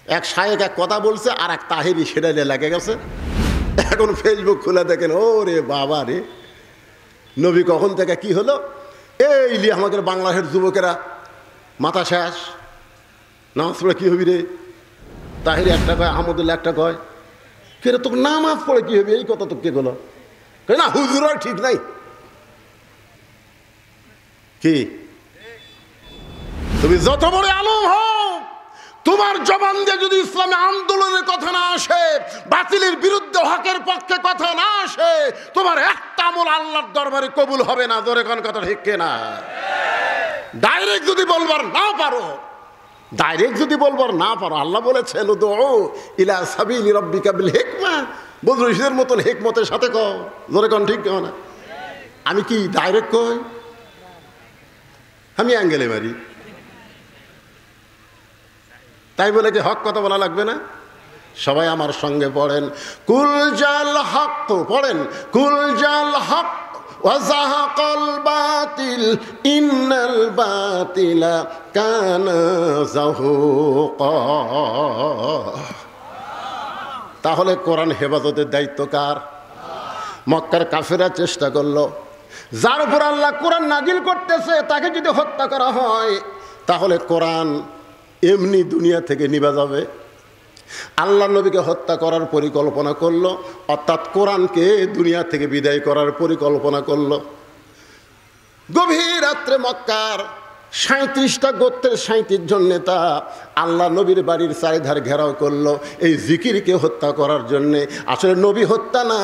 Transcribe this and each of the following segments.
এক শায়েক এক কথা বলছে, আর এক তাহিরি সেটা নিয়ে লেগে গেছে। এখন ফেসবুক খুলে দেখেন, ও রে বাবা রে, নবী কখন থেকে কি হলো, এই লি আমাদের বাংলাদেশের যুবকেরা মাথা শেষ, নামাজ পড়ে কী হবি রে, তাহিরি একটা কয়, আহমদুল্লাহ একটা কয়, ফের তোকে নামাজ পড়ে কী হবি, এই কথা তো কে গেল না, হুজুরার ঠিক নাই কি। তুমি যত বড় আলম হও, তোমার জবান দিয়ে যদি ইসলামী আন্দোলনের কথা না আসে, বাতিলের বিরুদ্ধে হকের পক্ষে কথা না আসে, তোমার একটা আমল আল্লাহর দরবারে কবুল হবে না। জোরে কোন কথা ঠিক না? ডাইরেক্ট যদি বলবার না পারো, আল্লাহ বলেছেন উদউ ইলা সাবিলি রাব্বিকা বিল হিকমা, বদরুশদের মতন হিকমতের সাথে কও। জোরে কোন ঠিক না? আমি কি ডাইরেক্ট কই, আমি অ্যাঙ্গেলে মারি, তাই বলে কি হক কথা বলা লাগবে না? সবাই আমার সঙ্গে পড়েন, কুল জাল হক, পড়েন কুল জাল হক ওয়া যাহাকাল বাতিল ইন্নাল বাতিলা কানা যাহুকা। তাহলে কোরআন হেফাজতের দায়িত্ব কার? মক্কার কাফেররা চেষ্টা করলো, যার উপর আল্লাহ কোরআন নাজিল করতেছে তাকে যদি হত্যা করা হয়, তাহলে কোরআন এমনি দুনিয়া থেকে নিভে যাবে। আল্লাহ নবীকে হত্যা করার পরিকল্পনা করলো, অর্থাৎ কোরআনকে দুনিয়া থেকে বিদায় করার পরিকল্পনা করলো। গভীর রাত্রে মক্কার 37টা গোত্রের 37 জন নেতা আল্লাহ নবীর বাড়ির চারিধার ঘেরাও করলো এই জিকিরকে হত্যা করার জন্যে। আসলে নবী হত্যা না,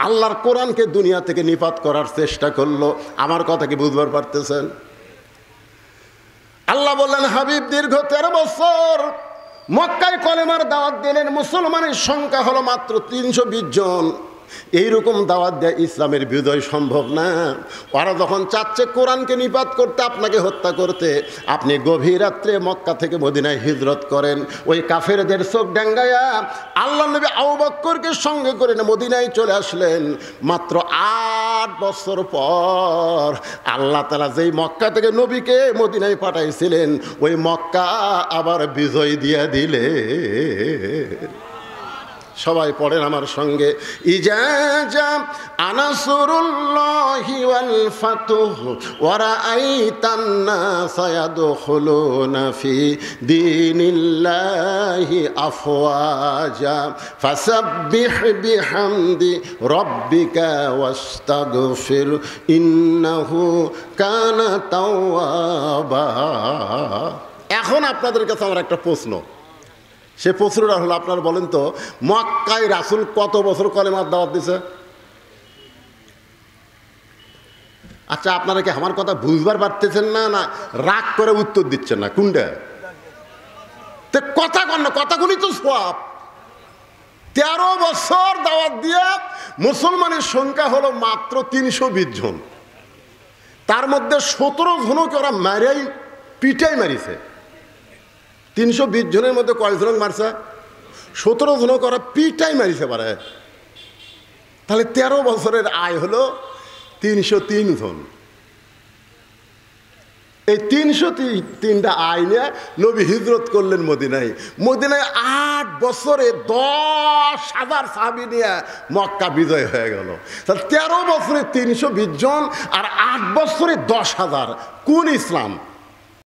আল্লাহর কোরআনকে দুনিয়া থেকে নিপাত করার চেষ্টা করলো। আমার কথা কি বুঝবার পারতেছেন? আল্লাহ বললেন, হাবিব দীর্ঘ 13 বছর মক্কায় কলেমার দাওয়াত দিলেন, মুসলমানের সংখ্যা হলো মাত্র 320 জন। এইরকম দাওয়াত দেয় ইসলামের বিজয় সম্ভব না। ওরা যখন চাচ্ছে কোরআনকে নিপাত করতে, আপনাকে হত্যা করতে, আপনি গভীর রাত্রে মক্কা থেকে মদিনায় হিজরত করেন। ওই কাফেরদের চোখ ডাঙ্গায়া আল্লাহ নবী আবু বকরকে সঙ্গে করে মদিনায় চলে আসলেন। মাত্র 8 বছর পর আল্লাহ তাআলা যেই মক্কা থেকে নবীকে মদিনায় পাঠাইছিলেন, ওই মক্কা আবার বিজয় দিয়ে দিলে। সবাই পড়েন আমার সঙ্গে, ইজা জা আনাসরুল্লাহি ওয়াল ফাতহ ওয়া রাআইতান নাসা ইয়াদখুলুনা ফি দীনিল্লাহি আফওয়াজা ফাসাব্বিহ বিহামদি রাব্বিকা ওয়াস্তাগফির ইন্নাহু কানা তাওয়াবা। এখন আপনাদের কাছে আমার একটা প্রশ্ন, সে প্রশ্নটা হলো, আপনারা বলেন তো, মক্কায় রাসূল কত বছর কলেমার দাওয়াত দিছে? আচ্ছা, আপনারা কি আমার কথা বুঝবার পারতেছেন না, না রাগ করে উত্তর দিচ্ছেন না? কোনটা? তো কথা কন না, কথাগুলি তো সব। 13 বছর দাওয়াত দিয়ে মুসলমানের সংখ্যা হলো মাত্র 320 জন। তার মধ্যে 17 জনকে ওরা মারাই পিটাই মারিছে। 320 জনের মধ্যে কয়জন মারছে? 17 জনকে ওরা পিটাই মারিছে পারে। তাহলে 13 বছরের আয় হলো 303 জন। এই 303টা আয় নিয়ে নবী হিজরত করলেন মদিনায়। মদিনায় 8 বছরে 10,000 সাহাবী নিয়ে মক্কা বিজয় হয়ে গেল। তাহলে 13 বছরে 320 জন আর 8 বছরে 10,000। কোন ইসলাম?